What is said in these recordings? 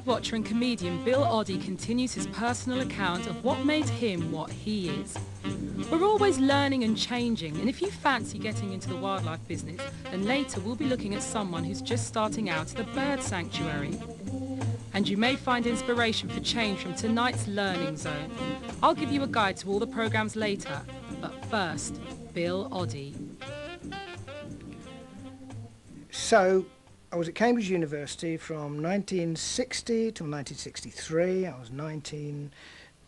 birdwatcher and comedian Bill Oddie continues his personal account of what made him what he is. We're always learning and changing, and if you fancy getting into the wildlife business, then later we'll be looking at someone who's just starting out at the bird sanctuary. And you may find inspiration for change from tonight's Learning Zone. I'll give you a guide to all the programmes later, but first, Bill Oddie. So, I was at Cambridge University from 1960 till 1963. I was 19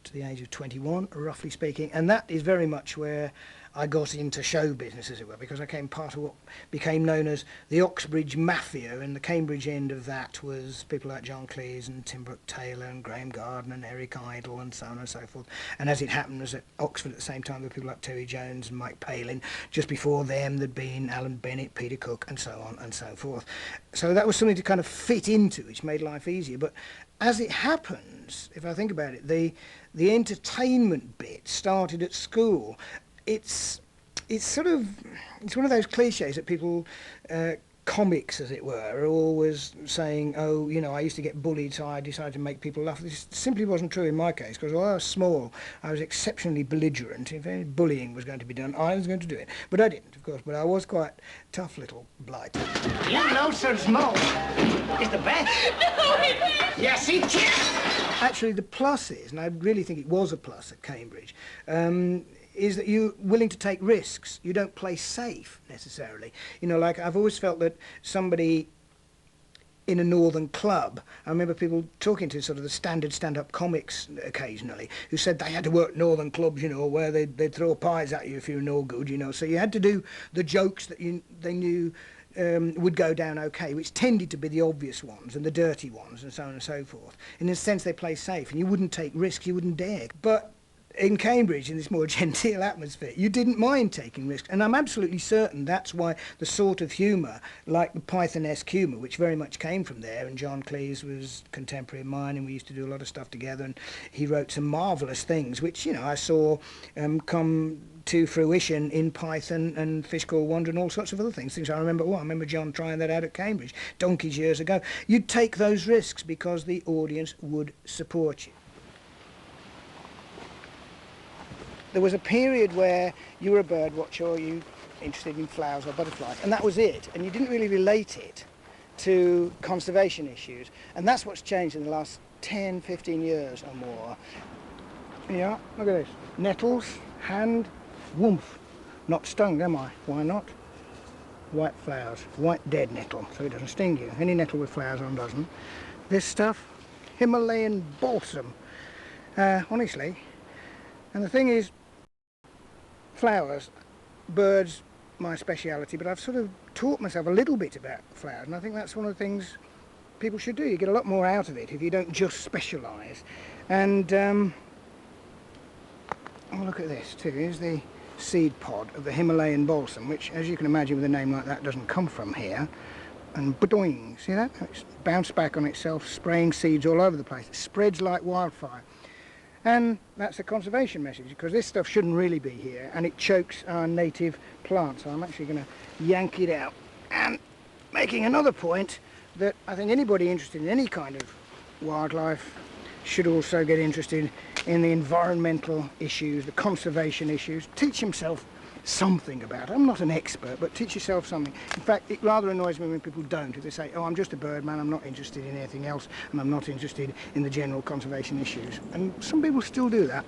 to the age of 21, roughly speaking, and that is very much where I got into show business, as it were, because I came part of what became known as the Oxbridge Mafia, and the Cambridge end of that was people like John Cleese and Tim Brooke-Taylor and Graham Garden and Eric Idle and so on and so forth. And as it happened, was at Oxford at the same time, there were people like Terry Jones and Mike Palin. Just before them, there'd been Alan Bennett, Peter Cook, and so on and so forth. So that was something to kind of fit into, which made life easier. But as it happens, if I think about it, the entertainment bit started at school. It's one of those cliches that people, comics as it were, are always saying, oh, you know, I used to get bullied, so I decided to make people laugh. This simply wasn't true in my case, because while I was small, I was exceptionally belligerent. If any bullying was going to be done, I was going to do it. But I didn't, of course, but I was quite a tough little blight. You know, so small. It's the best. No, it is. Yes, it is. Actually, the plus is, and I really think it was a plus at Cambridge, is that you're willing to take risks. You don't play safe, necessarily. You know, like, I've always felt that somebody in a northern club, I remember people talking to sort of the standard stand-up comics occasionally, who said they had to work northern clubs, you know, where they'd throw pies at you if you were no good, you know, so you had to do the jokes that they knew would go down okay, which tended to be the obvious ones and the dirty ones and so on and so forth. In a sense, they play safe, and you wouldn't take risks, you wouldn't dare. But in Cambridge, in this more genteel atmosphere, you didn't mind taking risks, and I'm absolutely certain that's why the sort of humour, like the Python-esque humour, which very much came from there, and John Cleese was contemporary of mine, and we used to do a lot of stuff together, and he wrote some marvellous things, which, you know, I saw come to fruition in Python and Fish Called Wonder and all sorts of other things I remember. Oh, I remember John trying that out at Cambridge, donkeys years ago. You'd take those risks because the audience would support you. There was a period where you were a bird watcher, or you were interested in flowers or butterflies, and that was it. And you didn't really relate it to conservation issues. And that's what's changed in the last 10, 15 years or more. Yeah, look at this. Nettles, hand, woomph. Not stung, am I? Why not? White flowers, white dead nettle, so it doesn't sting you. Any nettle with flowers on doesn't. This stuff, Himalayan balsam. Honestly. And the thing is, flowers, birds, my speciality, but I've sort of taught myself a little bit about flowers, and I think that's one of the things people should do. You get a lot more out of it if you don't just specialise. And, oh, look at this too. Here's the seed pod of the Himalayan balsam, which, as you can imagine with a name like that, doesn't come from here. And badoing, see that? It's bounced back on itself, spraying seeds all over the place. It spreads like wildfire. And that's a conservation message, because this stuff shouldn't really be here, and it chokes our native plants. So I'm actually going to yank it out, and making another point that I think anybody interested in any kind of wildlife should also get interested in the environmental issues, the conservation issues, teach himself something about it. I'm not an expert, but teach yourself something. In fact, it rather annoys me when people don't. If they say, oh, I'm just a birdman, I'm not interested in anything else, and I'm not interested in the general conservation issues. And some people still do that.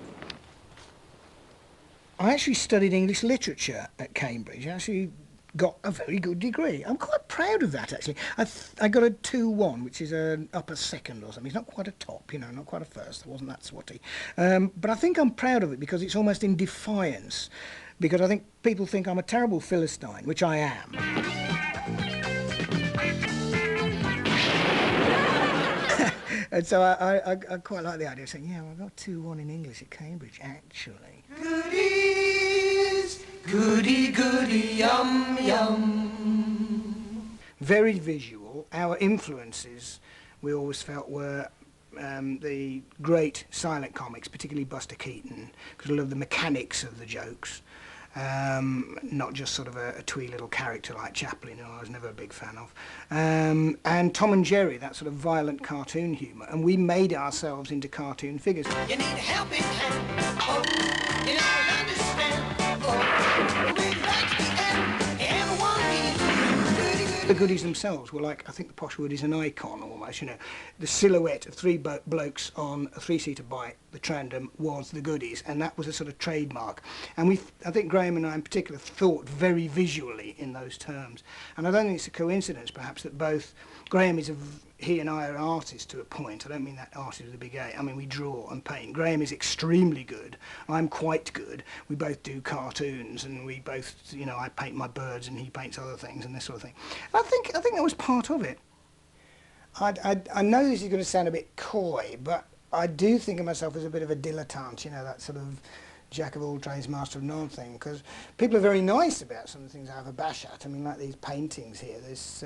I actually studied English literature at Cambridge. I actually got a very good degree. I'm quite proud of that, actually. I got a 2-1, which is an upper second or something. It's not quite a top, you know, not quite a first. I wasn't that swotty. But I think I'm proud of it because it's almost in defiance. Because I think people think I'm a terrible Philistine, which I am. And so I quite like the idea of saying, yeah, well, I got 2-1 in English at Cambridge, actually. Goodies, goody, goody, yum, yum. Very visual. Our influences, we always felt, were the great silent comics, particularly Buster Keaton, because I love the mechanics of the jokes. not just sort of a twee little character like Chaplin, who I was never a big fan of. And Tom and Jerry, that sort of violent cartoon humour, and we made ourselves into cartoon figures. You need a helping hand. Oh, you don't understand. Oh, we'd like the end. Everyone needs The Goodies themselves were like, I think the Poshwood is an icon almost, you know. The silhouette of three blokes on a three-seater bike, the Trandom, was the Goodies, and that was a sort of trademark. And I think Graham and I in particular thought very visually in those terms. And I don't think it's a coincidence, perhaps, that both Graham is he and I are artists to a point. I don't mean that artist with a big A. I mean, we draw and paint. Graham is extremely good. I'm quite good. We both do cartoons, and we both, you know, I paint my birds and he paints other things and this sort of thing. I think that was part of it. I know this is going to sound a bit coy, but I do think of myself as a bit of a dilettante, you know, that sort of jack of all trades, master of none thing, because people are very nice about some of the things I have a bash at. I mean, like these paintings here, there's,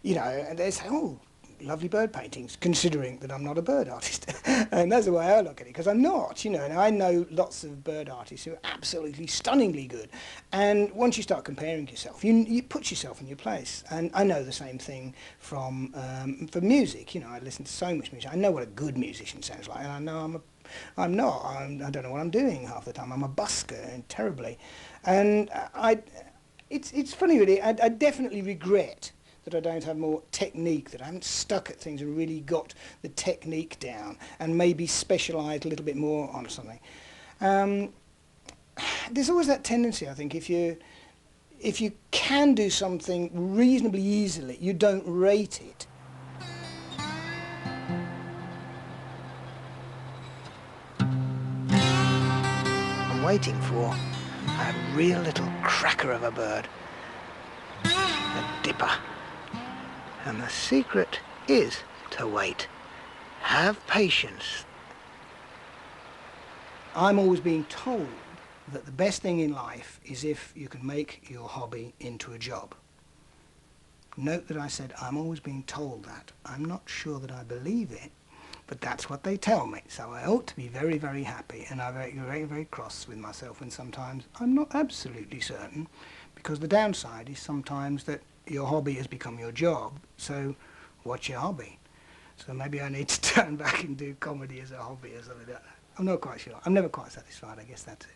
you know, and they say, oh, lovely bird paintings, considering that I'm not a bird artist. And that's the way I look at it, because I'm not, you know, and I know lots of bird artists who are absolutely stunningly good. And once you start comparing yourself, you put yourself in your place. And I know the same thing from for music, you know, I listen to so much music. I know what a good musician sounds like, and I know I don't know what I'm doing half the time. I'm a busker, and terribly. And it's funny really, I definitely regret that I don't have more technique, that I haven't stuck at things and really got the technique down and maybe specialised a little bit more on something. There's always that tendency, I think, if you can do something reasonably easily, you don't rate it. I'm waiting for a real little cracker of a bird, a dipper. And the secret is to wait. Have patience. I'm always being told that the best thing in life is if you can make your hobby into a job. Note that I said I'm always being told that. I'm not sure that I believe it, but that's what they tell me. So I ought to be very, very happy, and I'm very, very, very cross with myself when sometimes I'm not absolutely certain, because the downside is sometimes that your hobby has become your job, so what's your hobby? So maybe I need to turn back and do comedy as a hobby or something like that. I'm not quite sure. I'm never quite satisfied, I guess that's it.